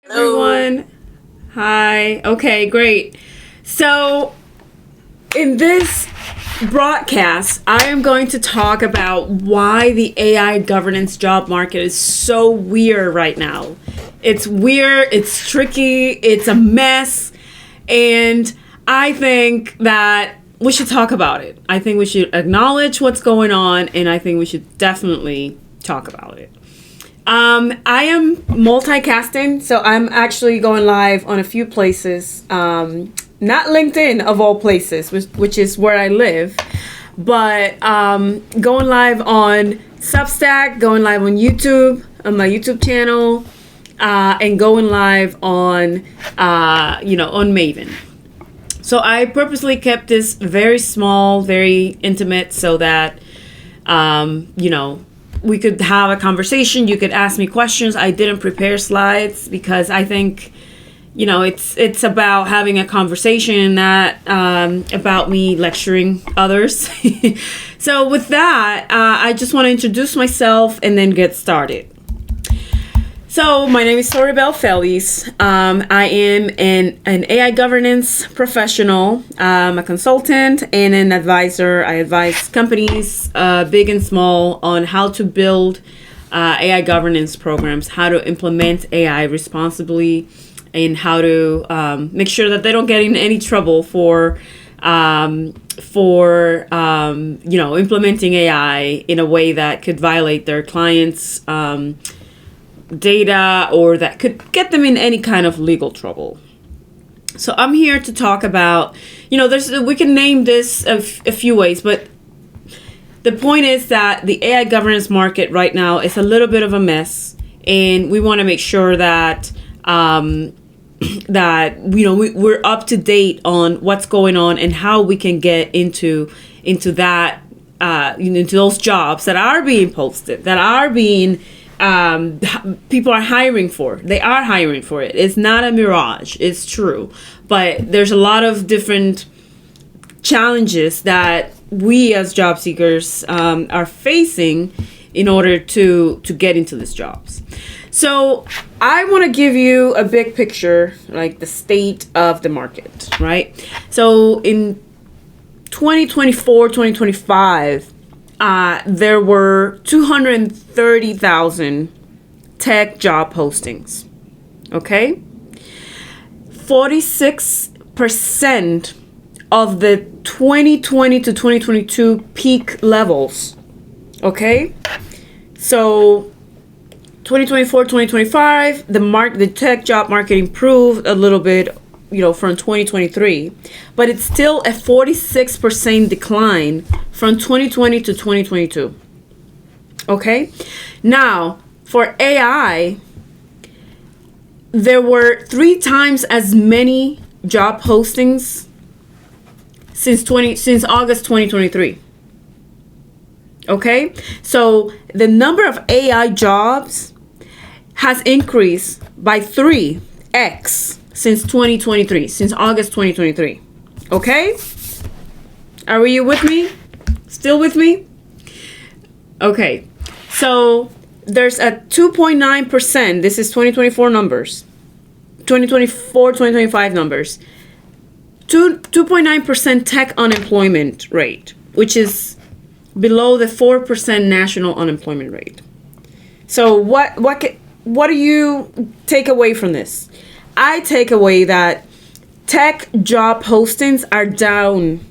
Hello. Everyone. Hi. Okay, great. So, in this broadcast, I am going to talk about why the AI governance job market is so weird right now. It's weird, it's tricky, it's a mess, and I think that we should talk about it. I think we should acknowledge what's going on, and I think we should definitely talk about it. I am multicasting, so I'm actually going live on a few places. Not LinkedIn of all places, which is where I live, but going live on Substack, going live on YouTube, on my YouTube channel, and going live on, on Maven. So I purposely kept this very small, very intimate, so that, we could have a conversation. You could ask me questions. I didn't prepare slides because I think, it's about having a conversation, not about me lecturing others. So with that, I just want to introduce myself and then get started. So my name is Soribel Feliz. I am an AI governance professional. I'm a consultant and an advisor. I advise companies, big and small, on how to build AI governance programs, how to implement AI responsibly, and how to make sure that they don't get in any trouble for implementing AI in a way that could violate their clients' data, or that could get them in any kind of legal trouble. So I'm here to talk about, we can name this a few ways, but the point is that the AI governance market right now is a little bit of a mess, and we want to make sure that we're up to date on what's going on and how we can get into that into those jobs that are being posted, that are being people are hiring for. They are hiring for it. It's not a mirage. It's true. But there's a lot of different challenges that we as job seekers are facing in order to get into these jobs. So I want to give you a big picture, like the state of the market, right? So in 2024, 2025, there were 230,000 tech job postings. Okay? 46% of the 2020 to 2022 peak levels. Okay? So 2024, 2025, the tech job market improved a little bit, from 2023, but it's still a 46% decline from 2020 to 2022. Okay? Now, for AI, there were 3 times as many job postings since August 2023. Okay? So, the number of AI jobs has increased by 3x since 2023, since August 2023. Okay? Are you with me? Still with me? Okay. So there's a 2.9%. This is 2024 numbers. 2024, 2025 numbers. 2.9% tech unemployment rate, which is below the 4% national unemployment rate. So what do you take away from this? I take away that tech job postings are down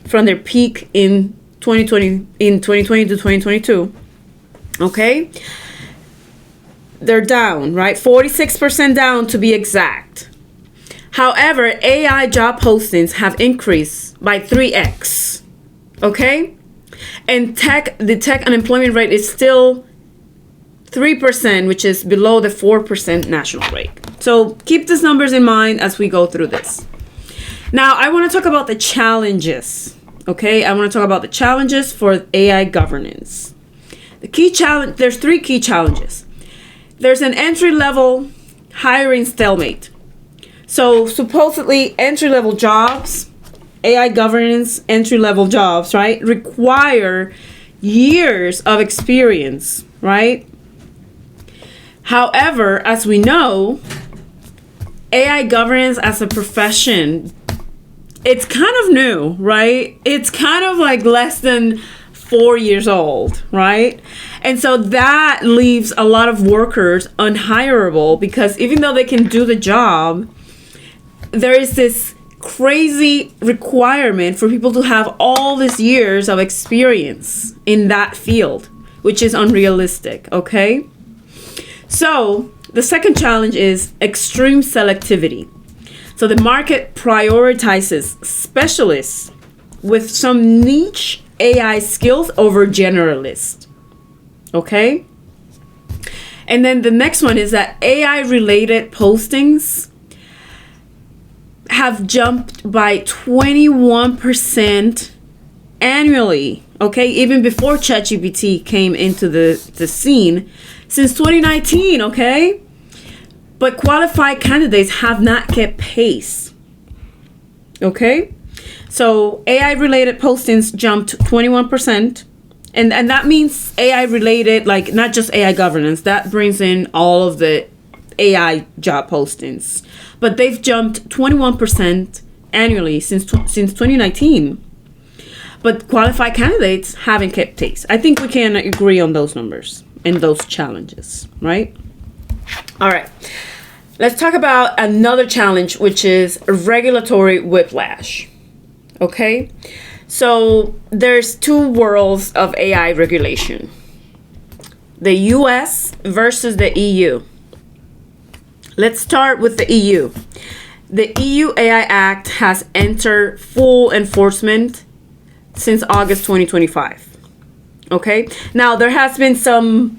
from their peak in 2020 to 2022. Okay? They're down, right? 46% down to be exact. However, AI job postings have increased by 3x. Okay? And the tech unemployment rate is still 3%, which is below the 4% national rate. So keep these numbers in mind as we go through this. Now, I want to talk about the challenges. Okay? I want to talk about the challenges for AI governance. There's 3 key challenges. There's an entry-level hiring stalemate. So supposedly entry-level jobs, AI governance entry-level jobs, right, require years of experience, right? However, as we know, AI governance as a profession, it's kind of new, right? It's kind of like less than 4 years old, right? And so that leaves a lot of workers unhireable because even though they can do the job, there is this crazy requirement for people to have all these years of experience in that field, which is unrealistic, okay? So the second challenge is extreme selectivity. So the market prioritizes specialists with some niche AI skills over generalists. Okay? And then the next one is that AI related postings have jumped by 21% annually. Okay? Even before ChatGPT came into the scene since 2019. Okay? But qualified candidates have not kept pace. Okay? So AI related postings jumped 21%. And that means AI related, like not just AI governance. That brings in all of the AI job postings. But they've jumped 21% annually since 2019. But qualified candidates haven't kept pace. I think we can agree on those numbers and those challenges, right? All right. Let's talk about another challenge, which is regulatory whiplash. Okay, so there's two worlds of AI regulation. The US versus the EU. Let's start with the EU. The EU AI Act has entered full enforcement since August 2025. Okay, now there has been some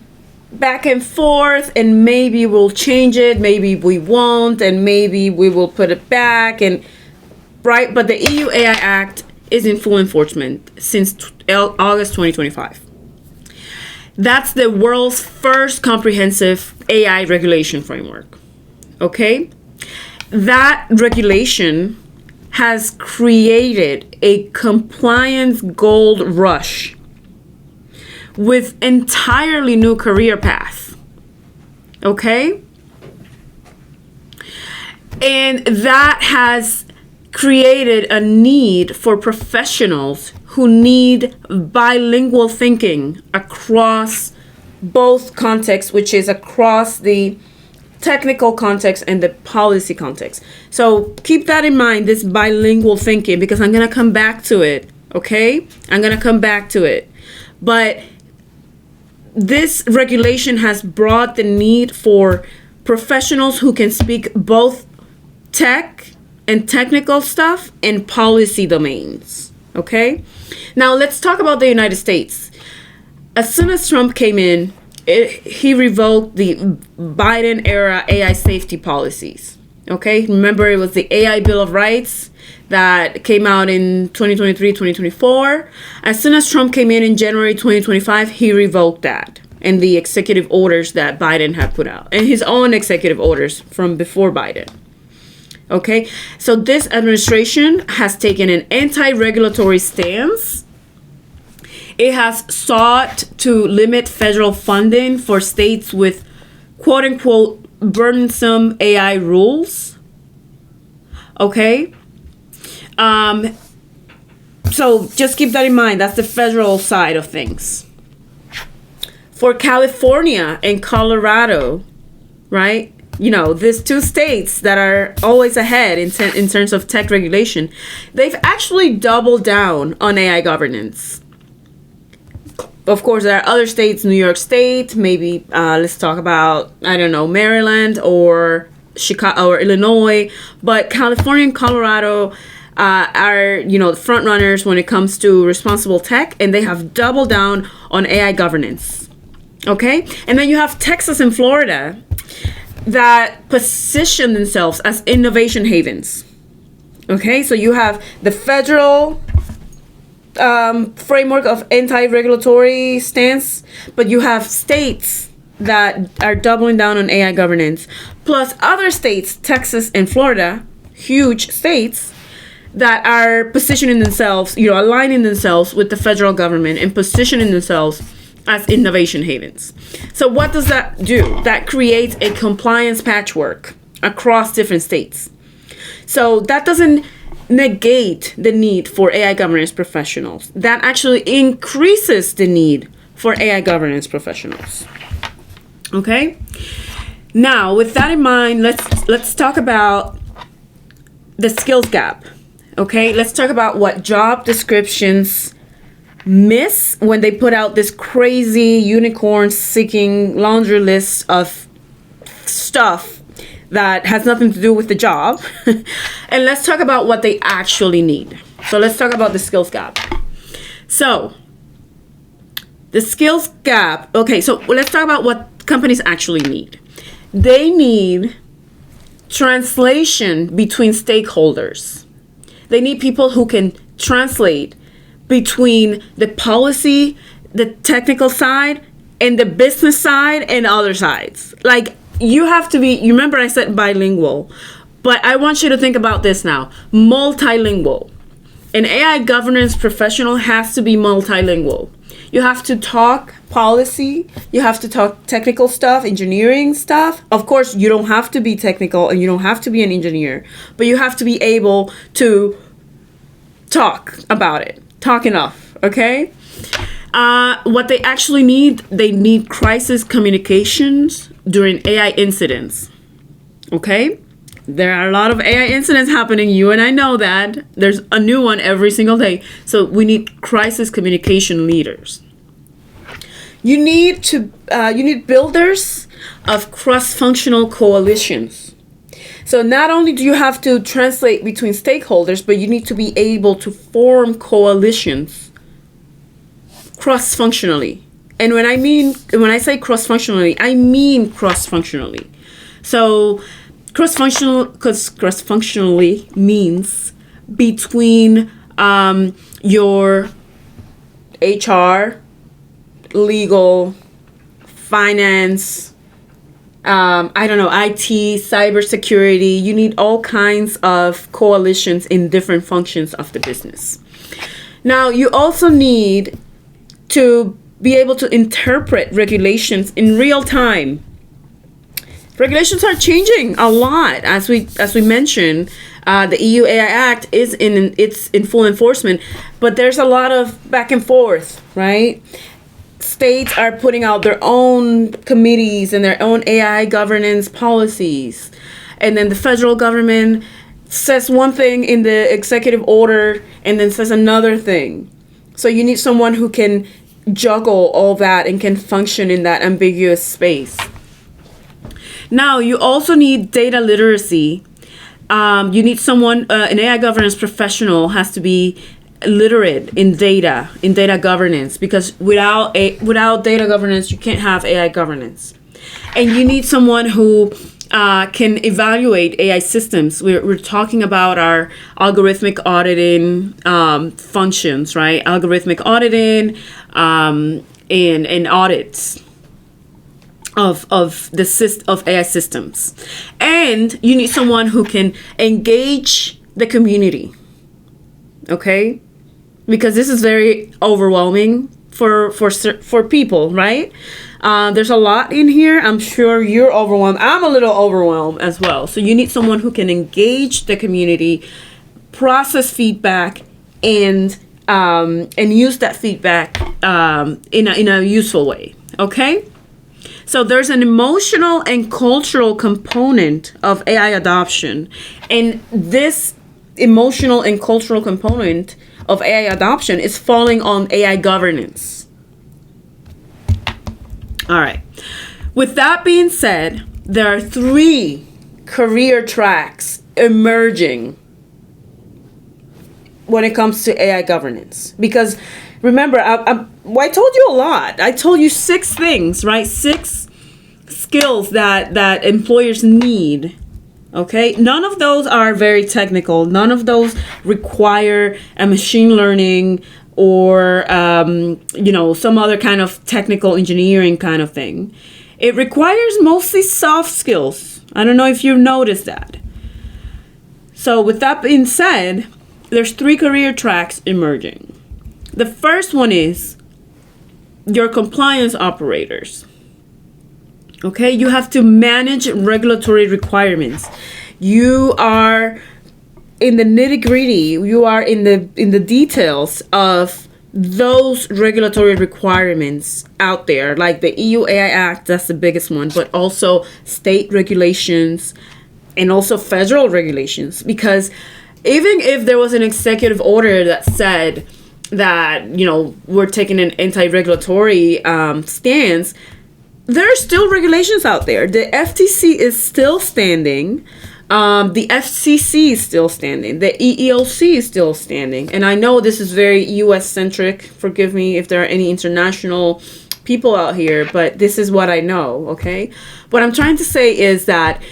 back and forth, and maybe we'll change it, maybe we won't, and maybe we will put it back, and right, but the EU AI Act is in full enforcement since August 2025. That's the world's first comprehensive AI regulation framework. Okay? That regulation has created a compliance gold rush with entirely new career path. Okay? And that has created a need for professionals who need bilingual thinking across both contexts, which is across the technical context and the policy context. So keep that in mind, this bilingual thinking, because I'm going to come back to it, okay? I'm going to come back to it. But this regulation has brought the need for professionals who can speak both tech and technical stuff and policy domains. Okay? Now let's talk about the United States. As soon as Trump came in, he revoked the Biden era AI safety policies. Okay? Remember, it was the AI Bill of Rights that came out in 2023, 2024. As soon as Trump came in January 2025, he revoked that and the executive orders that Biden had put out, and his own executive orders from before Biden. Okay, so this administration has taken an anti-regulatory stance. It has sought to limit federal funding for states with quote-unquote burdensome AI rules. Okay, so just keep that in mind. That's the federal side of things. For California and Colorado, right? You know, these two states that are always ahead in terms of tech regulation, they've actually doubled down on AI governance. Of course, there are other states, New York State, maybe let's talk about, I don't know, Maryland or Chicago or Illinois. But California and Colorado are, you know, the front runners when it comes to responsible tech, and they have doubled down on AI governance. Okay? And then you have Texas and Florida that position themselves as innovation havens. Okay, so you have the federal framework of anti-regulatory stance, but you have states that are doubling down on AI governance, plus other states, Texas and Florida, huge states, that are positioning themselves, you know, aligning themselves with the federal government and positioning themselves as innovation havens. So what does that do? That creates a compliance patchwork across different states. So that doesn't negate the need for AI governance professionals. That actually increases the need for AI governance professionals. Okay? Now, with that in mind, let's talk about the skills gap. Okay? Let's talk about what job descriptions miss when they put out this crazy unicorn seeking laundry list of stuff that has nothing to do with the job. And let's talk about what they actually need. So let's talk about the skills gap. So the skills gap. Okay, so let's talk about what companies actually need. They need translation between stakeholders. They need people who can translate between the policy, the technical side, and the business side and other sides. Like, you have to be, you remember I said bilingual, but I want you to think about this now. Multilingual. An AI governance professional has to be multilingual. You have to talk policy, you have to talk technical stuff, engineering stuff. Of course, you don't have to be technical and you don't have to be an engineer, but you have to be able to talk about it. Talk enough, okay? What they actually need, they need crisis communications during AI incidents, okay? There are a lot of AI incidents happening. You and I know that. There's a new one every single day. So we need crisis communication leaders. You need builders of cross-functional coalitions. So not only do you have to translate between stakeholders, but you need to be able to form coalitions cross-functionally. And when I say cross-functionally, I mean cross-functionally. So cross-functionally means between your HR, legal, finance, IT, cybersecurity. You need all kinds of coalitions in different functions of the business. Now, you also need to be able to interpret regulations in real time. Regulations are changing a lot, as we mentioned. The EU AI Act is in full enforcement, but there's a lot of back and forth, right? States are putting out their own committees and their own AI governance policies, and then the federal government says one thing in the executive order and then says another thing. So you need someone who can juggle all that and can function in that ambiguous space. Now, you also need data literacy. You need someone, an AI governance professional has to be literate in data governance, because without data governance, you can't have AI governance. And you need someone who can evaluate AI systems. We're talking about our algorithmic auditing functions, right? Algorithmic auditing and audits of AI systems. And you need someone who can engage the community, okay? Because this is very overwhelming for people, right? There's a lot in here. I'm sure you're overwhelmed. I'm a little overwhelmed as well. So you need someone who can engage the community, process feedback, and use that feedback in a useful way, okay? So there's an emotional and cultural component of AI adoption. And this emotional and cultural component of AI adoption is falling on AI governance. All right. With that being said, there are 3 career tracks emerging when it comes to AI governance. Because remember, I told you a lot. I told you 6 things, right? 6 skills that employers need. Okay? None of those are very technical. None of those require a machine learning or, some other kind of technical engineering kind of thing. It requires mostly soft skills. I don't know if you've noticed that. So with that being said, there's 3 career tracks emerging. The first one is your compliance operators. Okay, you have to manage regulatory requirements. You are in the nitty-gritty. You are in the details of those regulatory requirements out there, like the EU AI Act, that's the biggest one, but also state regulations and also federal regulations. Because even if there was an executive order that said that, we're taking an anti-regulatory stance, there are still regulations out there. The FTC is still standing. The FCC is still standing. The EEOC is still standing. And I know this is very US centric. Forgive me if there are any international people out here, but this is what I know, okay? What I'm trying to say is that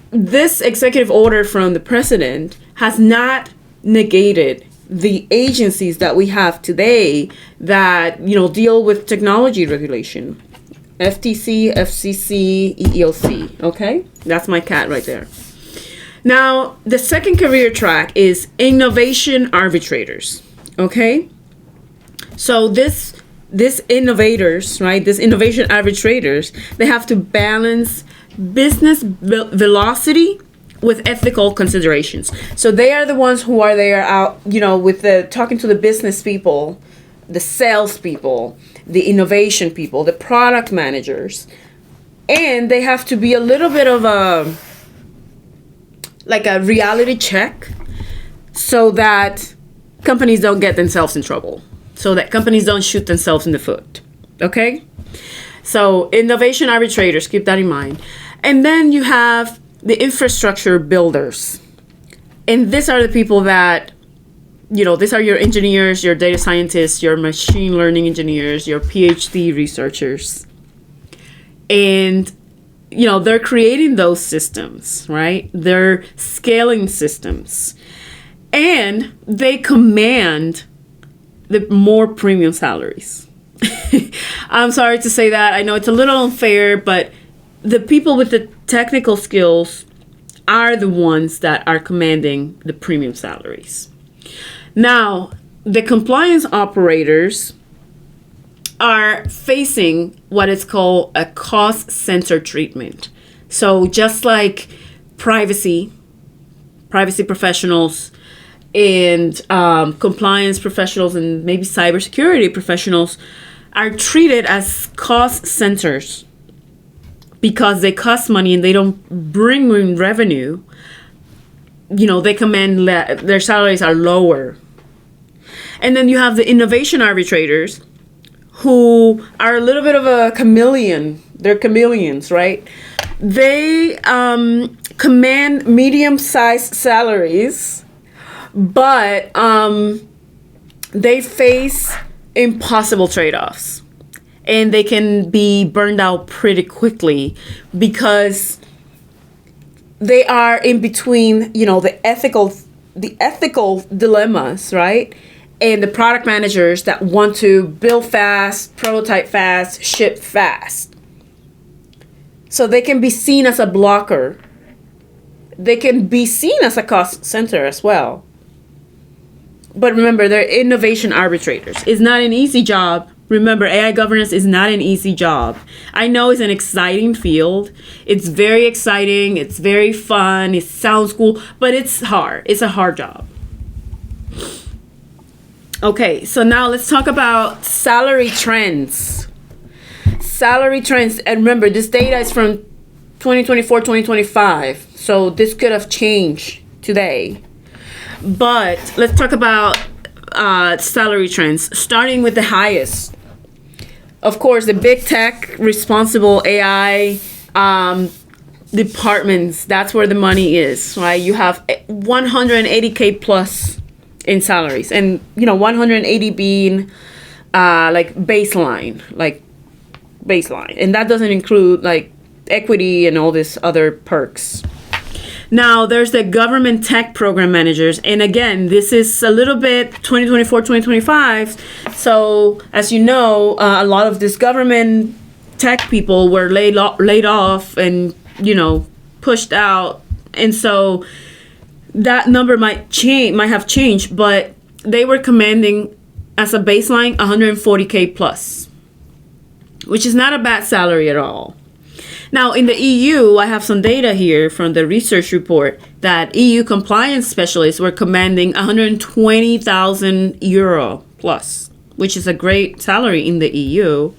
this executive order from the president has not negated the agencies that we have today that, deal with technology regulation. FTC, FCC, EEOC, okay? That's my cat right there. Now, the second career track is innovation arbitrators, okay? So this innovators, right, this innovation arbitrators, they have to balance business velocity with ethical considerations. So they are the ones who are there out, with the talking to the business people, the sales people, the innovation people, the product managers, and they have to be a little bit of a reality check so that companies don't get themselves in trouble, so that companies don't shoot themselves in the foot. Okay? So innovation arbitrators, keep that in mind. And then you have the infrastructure builders. And these are the people that, these are your engineers, your data scientists, your machine learning engineers, your PhD researchers. And they're creating those systems, right? They're scaling systems. And they command the more premium salaries. I'm sorry to say that. I know it's a little unfair, but the people with the technical skills are the ones that are commanding the premium salaries. Now, the compliance operators are facing what is called a cost center treatment. So just like privacy professionals and compliance professionals and maybe cybersecurity professionals are treated as cost centers because they cost money and they don't bring in revenue. They command their salaries are lower. And then you have the innovation arbitrators, who are a little bit of a chameleon. They're chameleons, right? They command medium-sized salaries, but they face impossible trade-offs. And they can be burned out pretty quickly because they are in between, the ethical dilemmas, right? And the product managers that want to build fast, prototype fast, ship fast. So they can be seen as a blocker. They can be seen as a cost center as well. But remember, they're innovation arbitrators. It's not an easy job. Remember, AI governance is not an easy job. I know it's an exciting field. It's very exciting. It's very fun. It sounds cool, but it's hard. It's a hard job. Okay, so now let's talk about salary trends. Salary trends, and remember, this data is from 2024, 2025. So this could have changed today. But let's talk about salary trends, starting with the highest. Of course, the big tech, responsible AI departments, that's where the money is, right? You have 180K plus in salaries, and 180 being baseline, and that doesn't include equity and all this other perks. Now, there's the government tech program managers. And again, this is a little bit 2024, 2025. So, as you know, a lot of these government tech people were laid off and, pushed out. And so that number might have changed, but they were commanding as a baseline 140K plus, which is not a bad salary at all. Now, in the EU, I have some data here from the research report that EU compliance specialists were commanding 120,000 euro plus, which is a great salary in the EU.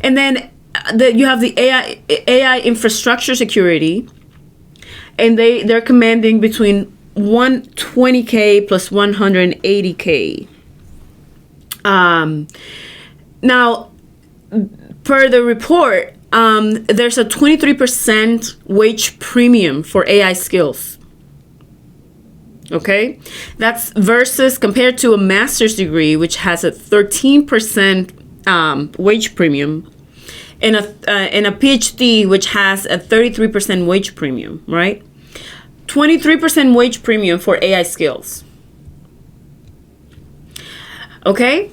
And then you have the AI infrastructure security, and they're commanding between 120K plus 180K. Now, per the report, there's a 23% wage premium for AI skills. Okay, that's versus compared to a master's degree, which has a 13% wage premium, and a PhD, which has a 33% wage premium. Right, 23% wage premium for AI skills. Okay.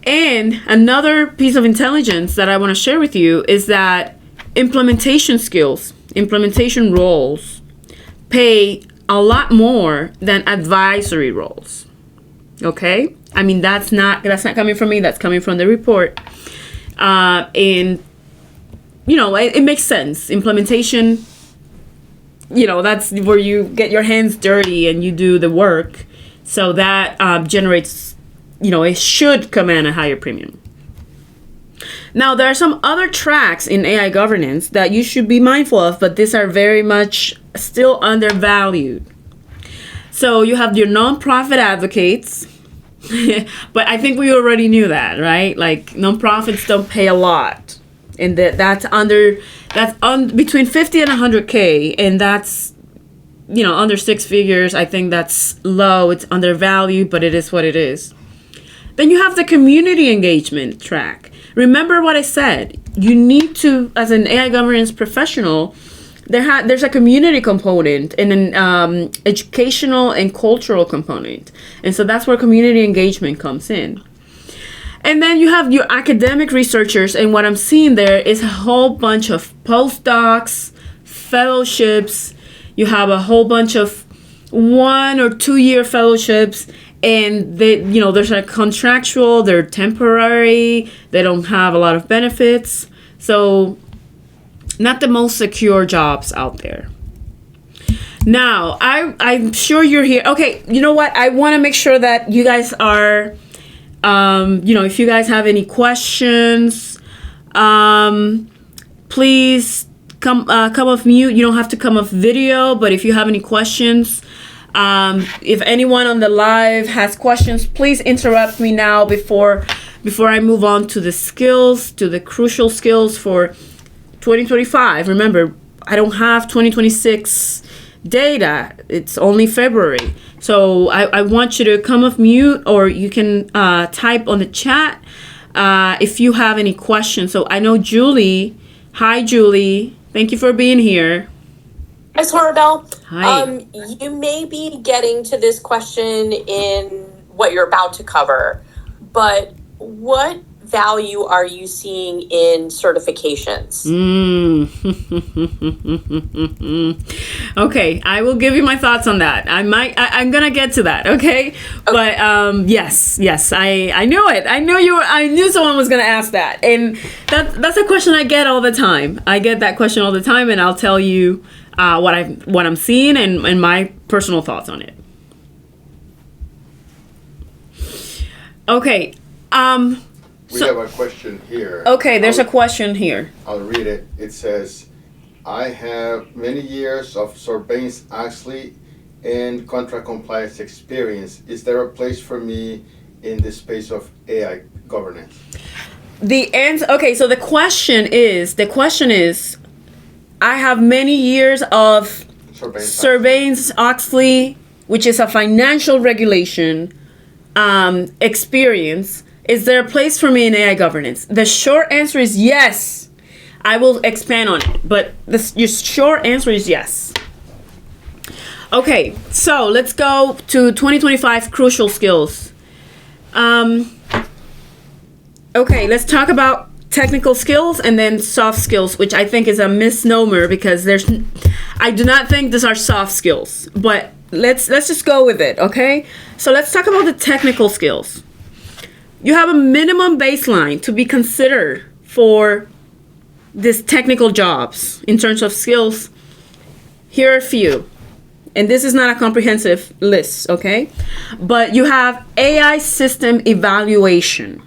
And another piece of intelligence that I want to share with you is that implementation skills, implementation roles pay a lot more than advisory roles. Okay? I mean, that's not coming from me, that's coming from the report. And you know, it makes sense. Implementation, you know, that's where you get your hands dirty and you do the work. So that generates, you know, it should command a higher premium. Now, there are some other tracks in AI governance that you should be mindful of, but these are very much still undervalued. So you have your nonprofit advocates, but I think we already knew that, right? Like, nonprofits don't pay a lot, and that's between 50 and 100K, and that's, you know, under six figures. I think that's low. It's undervalued, but it is what it is. Then you have the community engagement track. Remember what I said. You need to, as an AI governance professional, there's a community component and an educational and cultural component. And so that's where community engagement comes in. And then you have your academic researchers, and what I'm seeing there is a whole bunch of postdocs, fellowships. You have a whole bunch of 1 or 2 year fellowships. And they, you know, there's a contractual, they're temporary, they don't have a lot of benefits. So not the most secure jobs out there. Now, I'm sure you're here. Okay, you know what? I want to make sure that you guys are, you know, if you guys have any questions, please come off mute. You don't have to come off video, but if you have any questions, if anyone on the live has questions, please interrupt me now before I move on to the skills, to the crucial skills for 2025. Remember, I don't have 2026 data. It's only February. So I want you to come off mute, or you can type on the chat if you have any questions. So I know Julie. Hi, Julie. Thank you for being here. Hi, Sorabel. Hi. You may be getting to this question in what you're about to cover, but what value are you seeing in certifications? Okay, I will give you my thoughts on that. I'm gonna get to that. Okay. But yes, I knew it. I knew someone was gonna ask that, and that's a question I get all the time. I get that question all the time, and I'll tell you what I'm seeing and my personal thoughts on it. Okay. We have a question here. Okay, there's a question here. I'll read it. It says, I have many years of Sarbanes-Oxley and contract compliance experience. Is there a place for me in the space of AI governance? The answer. Okay, so the question is, I have many years of Sarbanes-Oxley, which is a financial regulation, experience. Is there a place for me in AI governance? The short answer is yes. I will expand on it, but your short answer is yes. Okay, so let's go to 2025 crucial skills. Okay, let's talk about technical skills and then soft skills, which I think is a misnomer because I do not think these are soft skills, but let's just go with it, okay? So let's talk about the technical skills. You have a minimum baseline to be considered for these technical jobs in terms of skills, here are a few. And this is not a comprehensive list, okay? But you have AI system evaluation.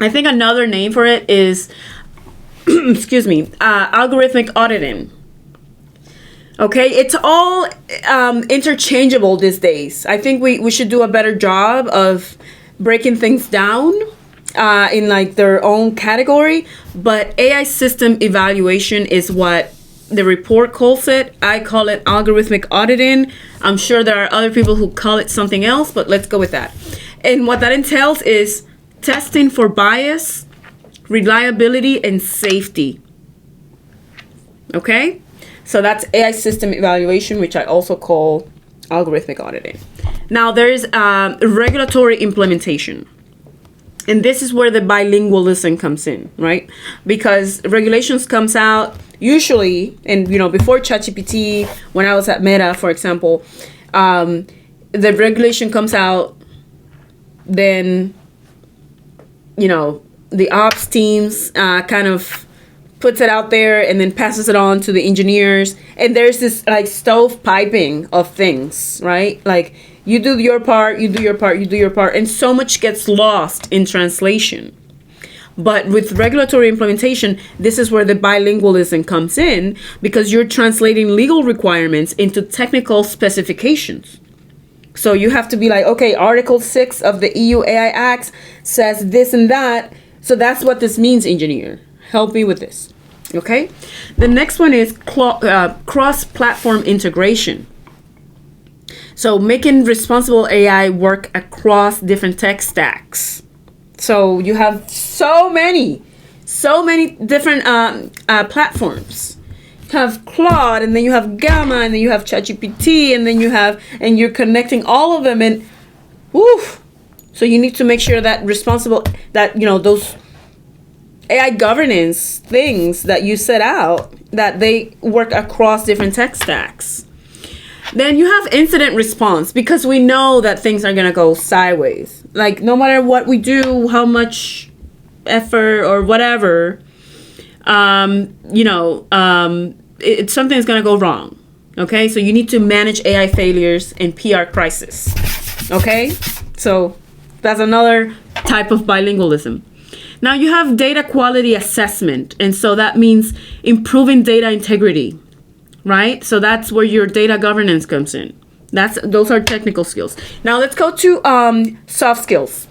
I think another name for it is, algorithmic auditing. Okay, it's all interchangeable these days. I think we should do a better job of breaking things down in like their own category. But AI system evaluation is what the report calls it. I call it algorithmic auditing. I'm sure there are other people who call it something else, but let's go with that. And what that entails is testing for bias, reliability, and safety. Okay? So that's AI system evaluation, which I also call algorithmic auditing. Now there is regulatory implementation. And this is where the bilingualism comes in, right? Because regulations comes out usually, and before ChatGPT, when I was at Meta, for example, the regulation comes out, then, the ops teams kind of puts it out there and then passes it on to the engineers. And there's this like stovepiping of things, right? Like you do your part, you do your part, you do your part. And so much gets lost in translation. But with regulatory implementation, this is where the bilingualism comes in, because you're translating legal requirements into technical specifications. So you have to be like, okay, Article 6 of the EU AI Act says this and that. So that's what this means, engineer. Help me with this. Okay? The next one is cross-platform integration. So making responsible AI work across different tech stacks. So you have so many different platforms. You have Claude, and then you have Gamma, and then you have ChatGPT, and then you're connecting all of them, and woof. So you need to make sure that those AI governance things that you set out, that they work across different tech stacks. Then you have incident response, because we know that things are going to go sideways. Like no matter what we do, how much effort or whatever, something's going to go wrong. Okay, so you need to manage AI failures and PR crisis. Okay, so that's another type of bilingualism. Now you have data quality assessment, and so that means improving data integrity, right? So that's where your data governance comes in. Those are technical skills. Now let's go to soft skills.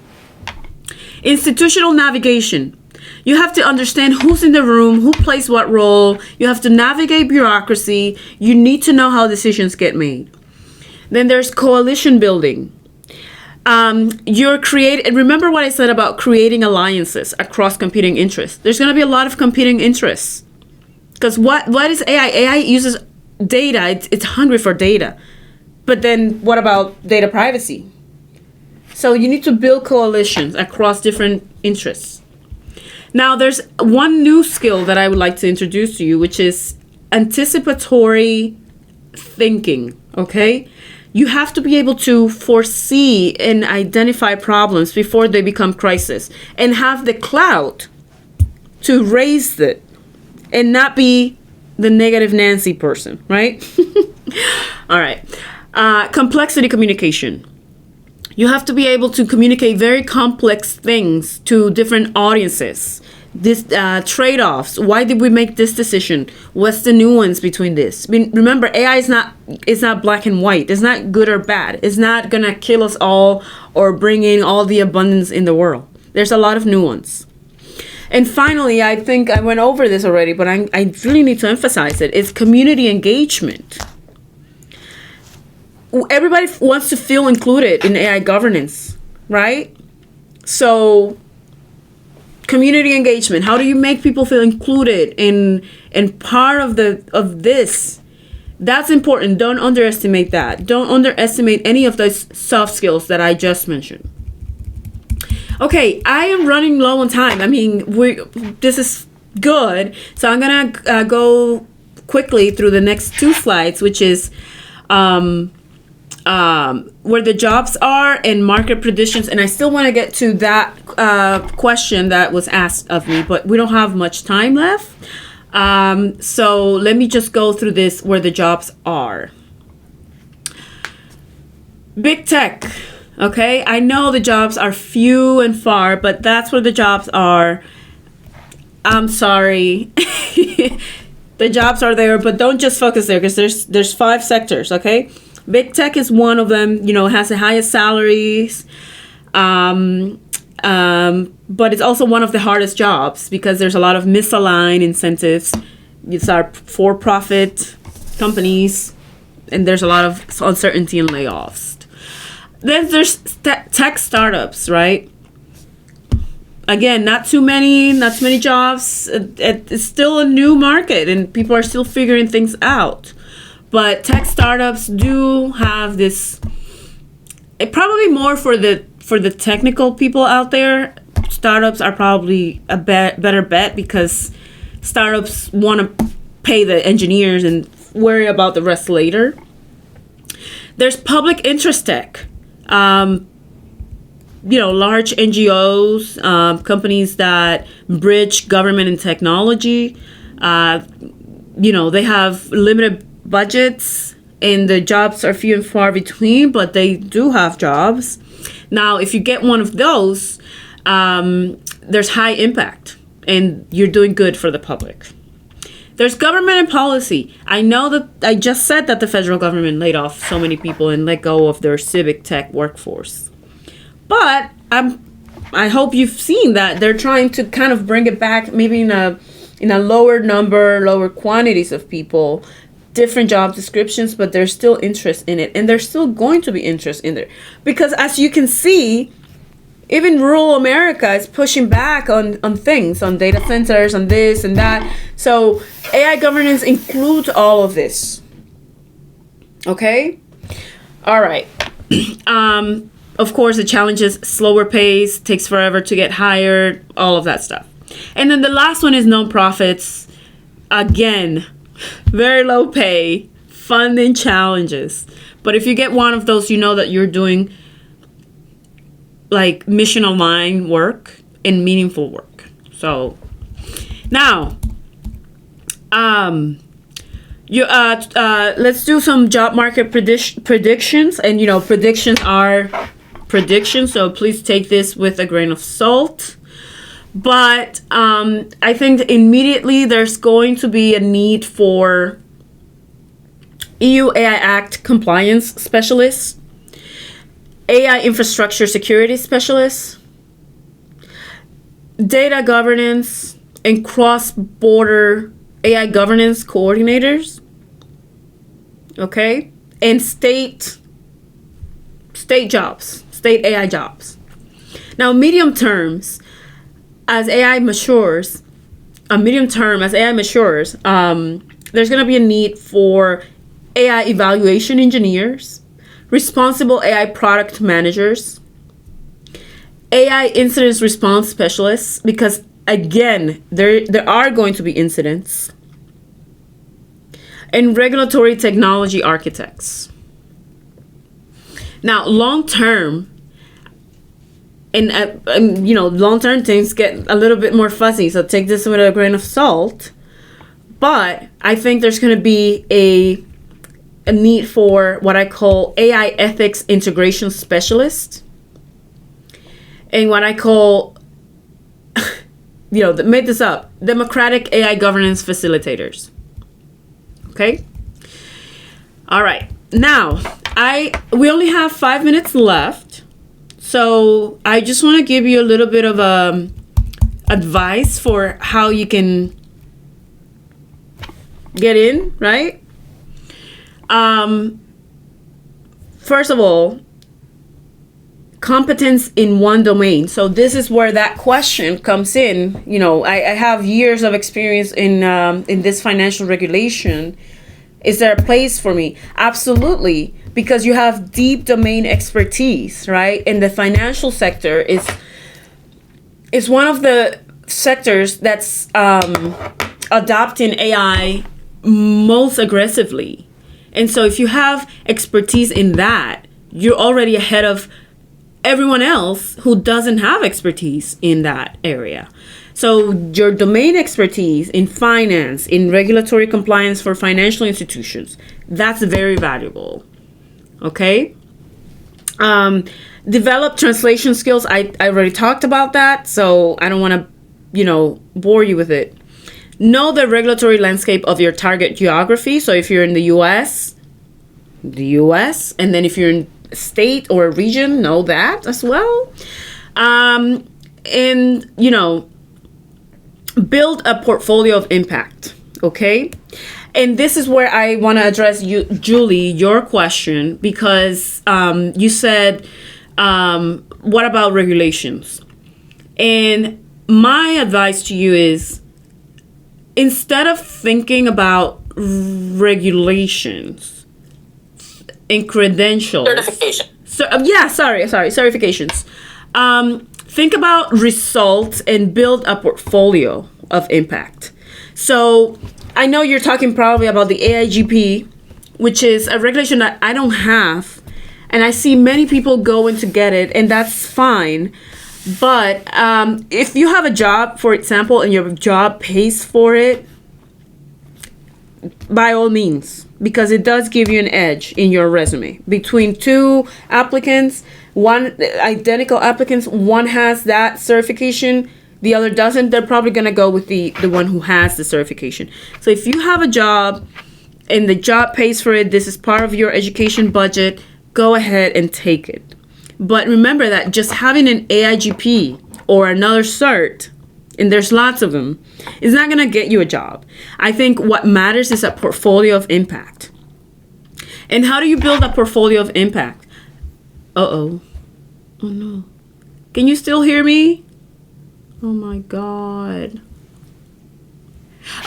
Institutional navigation. You have to understand who's in the room, who plays what role. You have to navigate bureaucracy. You need to know how decisions get made. Then there's coalition building. Remember what I said about creating alliances across competing interests. There's going to be a lot of competing interests. Because what is AI? AI uses data. It's hungry for data. But then what about data privacy? So you need to build coalitions across different interests. Now there's one new skill that I would like to introduce to you, which is anticipatory thinking, okay? You have to be able to foresee and identify problems before they become crisis, and have the clout to raise it and not be the negative Nancy person, right? All right. Complexity communication. You have to be able to communicate very complex things to different audiences. This trade-offs. Why did we make this decision? What's the nuance between this? I mean, remember, AI is not black and white. It's not good or bad. It's not gonna kill us all or bring in all the abundance in the world. There's a lot of nuance. And finally, I think I went over this already, but I really need to emphasize it. It's community engagement. Everybody wants to feel included in AI governance, right? So community engagement. How do you make people feel included in part of this? That's important. Don't underestimate that. Don't underestimate any of those soft skills that I just mentioned. Okay, I am running low on time. I mean, this is good. So I'm gonna go quickly through the next two slides, which is where the jobs are and market predictions. And I still want to get to that question that was asked of me, but we don't have much time left. So let me just go through this where the jobs are. Big tech. Okay, I know the jobs are few and far, but that's where the jobs are. I'm sorry. The jobs are there, but don't just focus there, because there's 5 sectors, okay? Big tech is one of them, has the highest salaries. But it's also one of the hardest jobs because there's a lot of misaligned incentives. These are for-profit companies, and there's a lot of uncertainty and layoffs. Then there's tech startups, right? Again, not too many jobs. It's still a new market, and people are still figuring things out. But tech startups do have this. Probably more for the technical people out there. Startups are probably a better bet because startups want to pay the engineers and worry about the rest later. There's public interest tech. Large NGOs, companies that bridge government and technology. They have limited budgets and the jobs are few and far between, but they do have jobs. Now, if you get one of those, there's high impact and you're doing good for the public. There's government and policy. I know that I just said that the federal government laid off so many people and let go of their civic tech workforce. But I hope you've seen that they're trying to kind of bring it back, maybe in a lower number, lower quantities of people, different job descriptions, but there's still interest in it, and there's still going to be interest in there because, as you can see, even rural America is pushing back on things, on data centers, on this and that. So AI governance includes all of this. Okay? All right. Of course, the challenge is slower pace, takes forever to get hired, all of that stuff. And then the last one is nonprofits. Again, very low pay, funding challenges. But if you get one of those, you know that you're doing like mission aligned work and meaningful work. So now, let's do some job market predictions. And predictions are predictions, so please take this with a grain of salt. But I think immediately there's going to be a need for EU AI Act compliance specialists, AI infrastructure security specialists, data governance, and cross-border AI governance coordinators. Okay? And state jobs, state AI jobs. Now, medium terms, as AI matures, there's going to be a need for AI evaluation engineers, responsible AI product managers, AI incident response specialists, because again, there are going to be incidents, and regulatory technology architects. Now, long term, long-term things get a little bit more fuzzy, so take this with a grain of salt. But I think there's going to be a need for what I call AI ethics integration specialist, and what I call, made this up, democratic AI governance facilitators. Okay? All right. Now, we only have 5 minutes left. So I just want to give you a little bit of advice for how you can get in, right? First of all, competence in one domain. So this is where that question comes in. I have years of experience in this financial regulation. Is there a place for me? Absolutely. Because you have deep domain expertise, right? And the financial sector is one of the sectors that's adopting AI most aggressively. And so if you have expertise in that, you're already ahead of everyone else who doesn't have expertise in that area. So your domain expertise in finance, in regulatory compliance for financial institutions, that's very valuable. Okay? Develop translation skills. I already talked about that, so I don't want to, bore you with it. Know the regulatory landscape of your target geography. So if you're in the US, and then if you're in a state or a region, know that as well. And, build a portfolio of impact, okay? And this is where I want to address you, Julie, your question, because you said, what about regulations? And my advice to you is, instead of thinking about regulations and credentials, Certification. certifications. Think about results and build a portfolio of impact. So I know you're talking probably about the AIGP, which is a regulation that I don't have, and I see many people going to get it, and that's fine. But if you have a job, for example, and your job pays for it, by all means, because it does give you an edge in your resume. Between two applicants, one identical applicants, one has that certification, the other doesn't, they're probably going to go with the one who has the certification. So if you have a job and the job pays for it, this is part of your education budget, go ahead and take it. But remember that just having an AIGP or another cert, and there's lots of them, is not going to get you a job. I think what matters is a portfolio of impact. And how do you build a portfolio of impact? Oh no. Can you still hear me? Oh my God.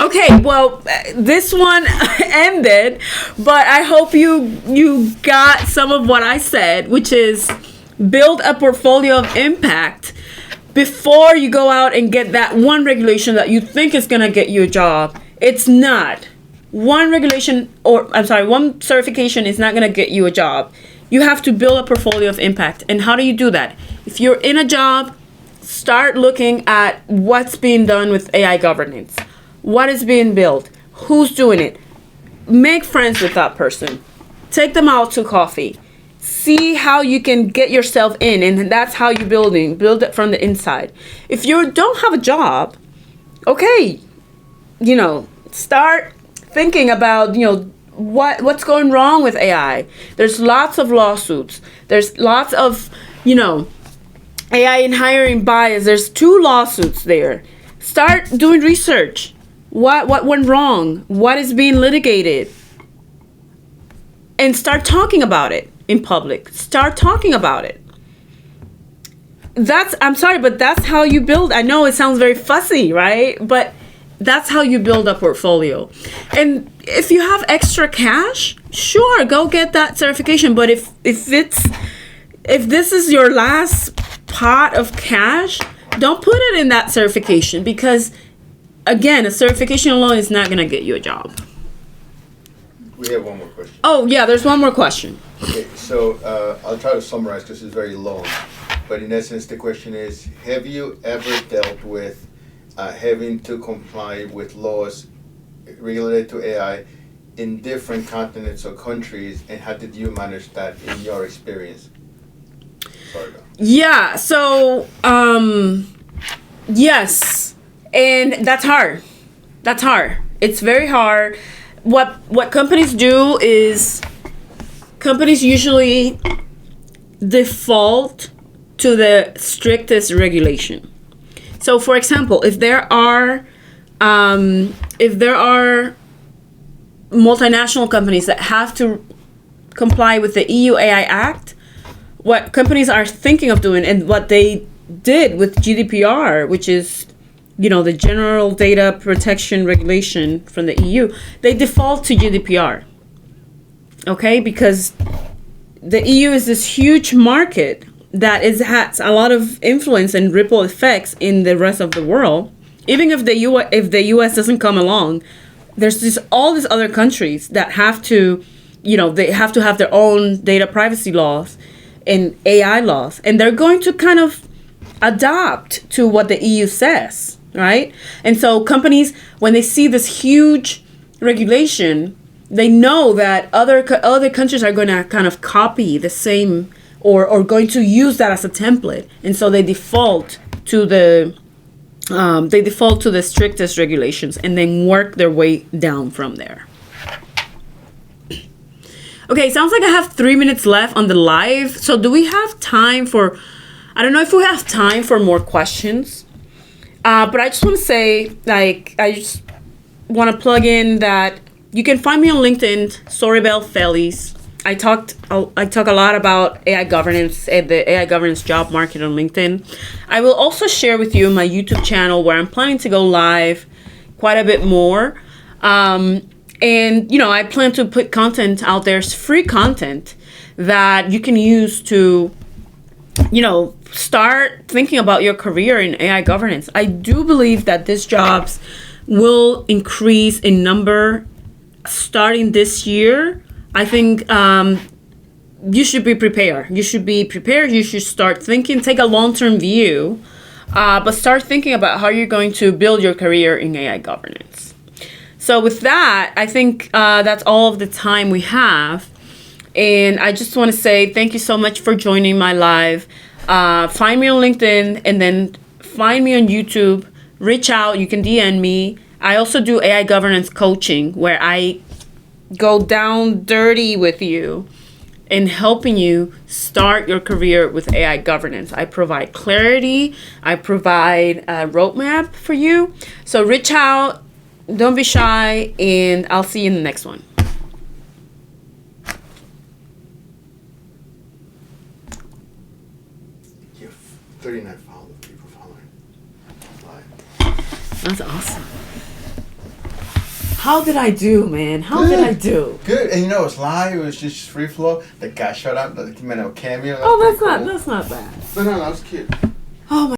Okay, well, this one ended, but I hope you got some of what I said, which is build a portfolio of impact before you go out and get that one regulation that you think is going to get you a job. It's not. One certification is not going to get you a job. You have to build a portfolio of impact. And how do you do that? If you're in a job, start looking at what's being done with AI governance. What is being built? Who's doing it? Make friends with that person. Take them out to coffee. See how you can get yourself in, and that's how you build it from the inside. If you don't have a job, okay, start thinking about, what's going wrong with AI. There's lots of lawsuits. There's lots of, AI in hiring bias. There's 2 lawsuits there. Start doing research. What went wrong? What is being litigated? And start talking about it in public. Start talking about it. I'm sorry, but that's how you build. I know it sounds very fussy, right? But that's how you build a portfolio. And if you have extra cash, sure, go get that certification. But if this is your last pot of cash, don't put it in that certification, because again, a certification alone is not going to get you a job. We have one more question. Oh, yeah, there's one more question. Okay, so I'll try to summarize because it's very long. But in essence, the question is, have you ever dealt with having to comply with laws related to AI in different continents or countries, and how did you manage that in your experience? Sorry. Yeah, so, yes, and that's hard. It's very hard. What companies do is companies usually default to the strictest regulation. So, for example, if there are multinational companies that have to comply with the EU AI Act, what companies are thinking of doing, and what they did with GDPR, which is, the General Data Protection Regulation from the EU, they default to GDPR. Okay, because the EU is this huge market that has a lot of influence and ripple effects in the rest of the world. Even if the US doesn't come along, there's all these other countries that have to they have to have their own data privacy laws and AI laws, and they're going to kind of adapt to what the EU says, right? And so companies, when they see this huge regulation, they know that other countries are going to kind of copy the same or going to use that as a template, and so they default to the strictest regulations and then work their way down from there. Okay, sounds like I have 3 minutes left on the live. So do we have time for, I don't know if we have time for more questions. But I just want to say, I just want to plug in that you can find me on LinkedIn, Soribel Feliz. I talk a lot about AI governance and the AI governance job market on LinkedIn. I will also share with you my YouTube channel where I'm planning to go live quite a bit more. And, I plan to put content out there, free content that you can use to, start thinking about your career in AI governance. I do believe that these jobs will increase in number starting this year. I think you should be prepared. You should start thinking, take a long-term view, but start thinking about how you're going to build your career in AI governance. So with that, I think that's all of the time we have. And I just want to say thank you so much for joining my live. Find me on LinkedIn and then find me on YouTube. Reach out. You can DM me. I also do AI governance coaching where I go down dirty with you in helping you start your career with AI governance. I provide clarity. I provide a roadmap for you. So reach out. Don't be shy, and I'll see you in the next one. You have 39 people following. Live. That's awesome. How did I do, man? How did I do? Good, and it's live. It was just free flow. The guy showed up, the cameo. Oh, that's not bad. No, that was cute. Oh my.